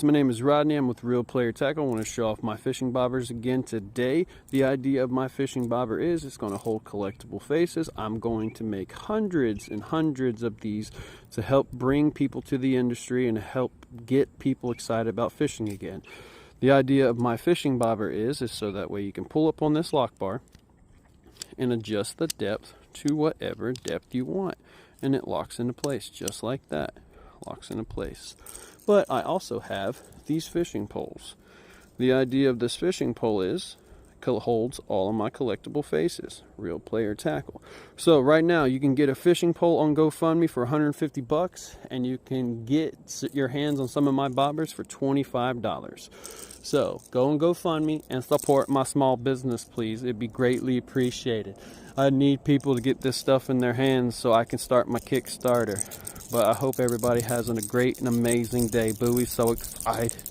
My name is Rodney. I'm with Real Player Tackle. I want to show off my fishing bobbers again today. The idea of my fishing bobber is it's going to hold collectible faces. I'm going to make hundreds and hundreds of these to help bring people to the industry and help get people excited about fishing again. The idea of my fishing bobber is so that way you can pull up on this lock bar and adjust the depth to whatever depth you want, and it locks into place just like that. Locks into place. But I also have these fishing poles. The idea of this fishing pole is it holds all of my collectible faces. Real Player Tackle. So right now you can get a fishing pole on GoFundMe for 150 bucks, and you can get your hands on some of my bobbers for $25. So go on GoFundMe and support my small business, please. It'd be greatly appreciated. I need people to get this stuff in their hands so I can start my Kickstarter. But I hope everybody has a great and amazing day. Bowie's so excited.